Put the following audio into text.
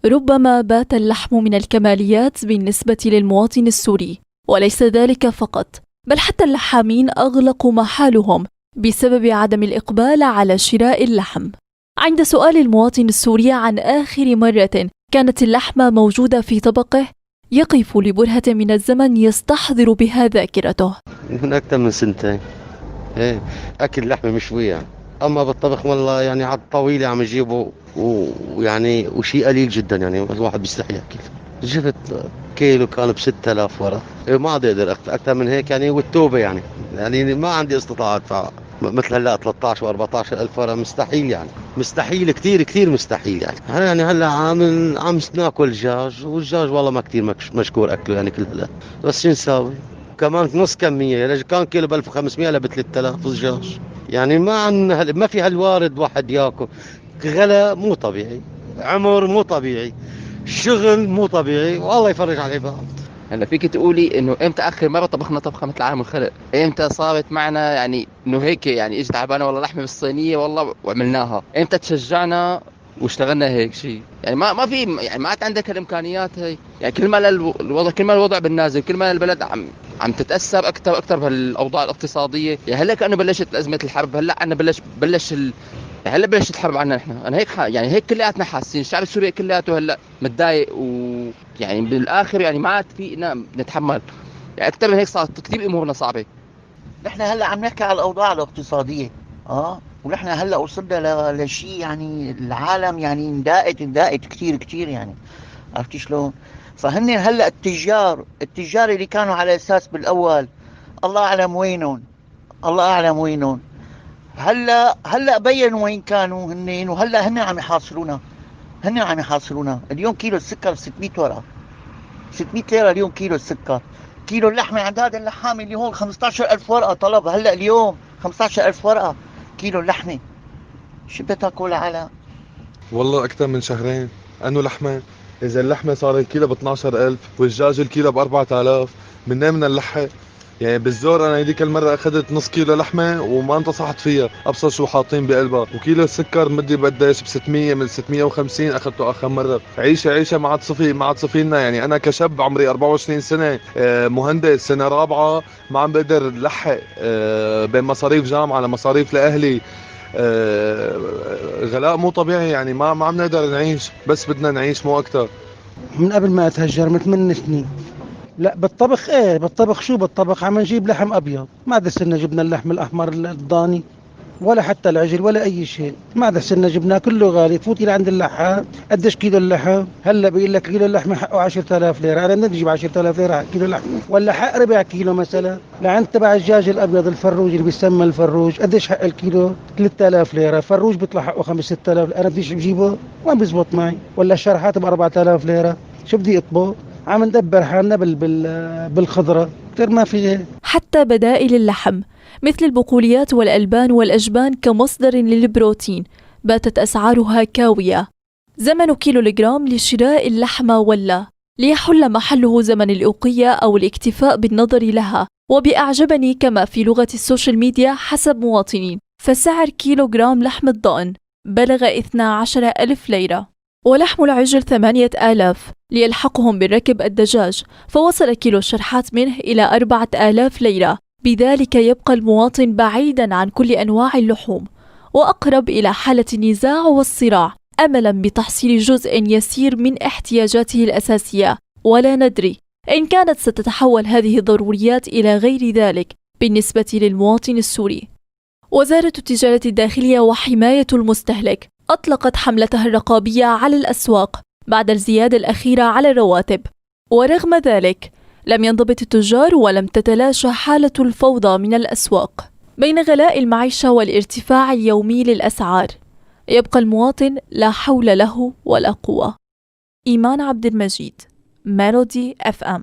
ربما بات اللحم من الكماليات بالنسبة للمواطن السوري، وليس ذلك فقط، بل حتى اللحامين أغلقوا محالهم بسبب عدم الإقبال على شراء اللحم. عند سؤال المواطن السوري عن آخر مرة كانت اللحمة موجودة في طبقه، يقف لبرهة من الزمن يستحضر بها ذاكرته. من أكثر من سنتين. إيه، أكل لحمة مشوية يعني. أما بالطبخ والله يعني على الطويلة عم يجيبوا ويعني وشيء قليل جدا، يعني الواحد بيستحي يحكي. جبت كيلو كان ب 6000 ورا. إيه، ما عاد أقدر أكثر من هيك يعني، والتوبة يعني ما عندي استطاعة أدفع مثل هلا 13 و 14 ألف ورا. مستحيل يعني، مستحيل كثير كثير مستحيل يعني هلا عم ناكل دجاج، والدجاج والله ما كثير مشكور أكله يعني كل هلا. بس شو نساوي؟ كمان نص كمية يعني، كان كيلو ب 1500 هلا ب 3000 دجاج. يعني ما في هالوارد واحد ياكل. غلا مو طبيعي، عمر مو طبيعي، شغل مو طبيعي، والله يفرج على العباد. هلا فيك تقولي انه امتى اخر مره طبخنا طبخه مثل عالم الخلق؟ امتى صارت معنا يعني انه هيك يعني اجت تعبانه والله لحمه بالصينيه والله وعملناها؟ امتى تشجعنا واشتغلنا هيك شيء؟ يعني ما في، يعني ما عندك الامكانيات هي. يعني كل ما الوضع، كل ما الوضع بالنازل، كل ما البلد عم تتاثر اكثر بهالاوضاع الاقتصاديه. يعني هلا كانه بلشت ازمه الحرب، هلا عنا بلش يعني هلا بلشت الحرب عنا نحن. انا هيك يعني هيك كلياتنا حاسين، الشعب السوري كلياته هلا متضايق، ويعني بالاخر يعني ما عاد فينا نتحمل. يعني اكثر من هيك صارت كثير امورنا صعبه. نحن هلا عم نحكي على الاوضاع الاقتصاديه، ونحن هلا وصلنا لشيء يعني العالم يعني انداءت كثير كثير يعني. عرفتي شلون؟ فهن هلا التجار اللي كانوا على اساس بالاول الله اعلم وينهم، الله اعلم وينهم. هلا بينوا وين كانوا هن، وهلا هن عم يحاصرونا. اليوم كيلو السكر 600 ورقه، 600 ليره اليوم كيلو السكر. كيلو اللحمه عند هذا اللحام اللي هون 15000 ورقه طلب، هلا اليوم 15000 ورقه كيلو اللحمه. شو بدها تاكل على؟ والله أكثر من شهرين. أنه لحمة، إذا اللحمة صار الكيلو ب 12000 والدجاج الكيلو ب 4000، منين بدنا نلحق؟ يعني بالزور أنا هذيك المرة أخذت نص كيلو لحمة وما انتصحت فيها، أبصر شو حاطين بقلبها. وكيلو السكر مدري بقديش ب 600 من 650 أخذته آخر مرة. عيشة ما عاد صفي لنا. يعني أنا كشاب عمري 24 سنة، مهندس سنة رابعة، ما عم بقدر لحق بين مصاريف جامعة لمصاريف لأهلي. غلاء مو طبيعي، يعني ما عم نقدر نعيش، بس بدنا نعيش مو أكتر. من قبل ما أتهجر من 8 سنين. لا بالطبخ بالطبخ شو بالطبخ عم نجيب لحم أبيض، ما دسنا جبنا اللحم الأحمر الضاني ولا حتى العجل ولا أي شيء، ما دسنا جبناه كله غالي. تفوتي لعند اللحام قديش كيلو اللحم؟ هلا بيقول لك كيلو اللحمة حقه 10000 ليرة. أنا بدنا نجيب 10000 ليرة حق كيلو لحمة ولا حق ربع كيلو مثلا؟ لعند تبع الدجاج الأبيض الفروج اللي بيسمى الفروج قديش حق الكيلو؟ 3000 ليرة. فروج بيطلع حقه 5 6000. أنا بديش بجيبه ما بيزبط معي. ولا الشرحات ب 4000 ليرة. شو بدي أطبخ؟ عم ندبر حالنا بالخضرة كتير ما في. حتى بدائل اللحم مثل البقوليات والألبان والأجبان كمصدر للبروتين باتت أسعارها كاوية. زمن كيلوغرام لشراء اللحمة ولا ليحل محله زمن الأوقية أو الاكتفاء بالنظر لها. وبأعجبني كما في لغة السوشيال ميديا حسب مواطنين، فسعر كيلوغرام لحم الضأن بلغ 12,000 ليرة، ولحم العجل 8000، ليلحقهم بالركب الدجاج، فوصل كيلو الشرحات منه إلى 4000 ليرة. بذلك يبقى المواطن بعيدا عن كل أنواع اللحوم وأقرب إلى حالة النزاع والصراع، أملا بتحصيل جزء يسير من احتياجاته الأساسية، ولا ندري إن كانت ستتحول هذه الضروريات إلى غير ذلك بالنسبة للمواطن السوري. وزارة التجارة الداخلية وحماية المستهلك أطلقت حملتها الرقابية على الأسواق بعد الزيادة الأخيرة على الرواتب، ورغم ذلك لم ينضبط التجار ولم تتلاشى حالة الفوضى من الأسواق. بين غلاء المعيشة والارتفاع اليومي للأسعار يبقى المواطن لا حول له ولا قوة. إيمان عبد المجيد، ميلودي FM.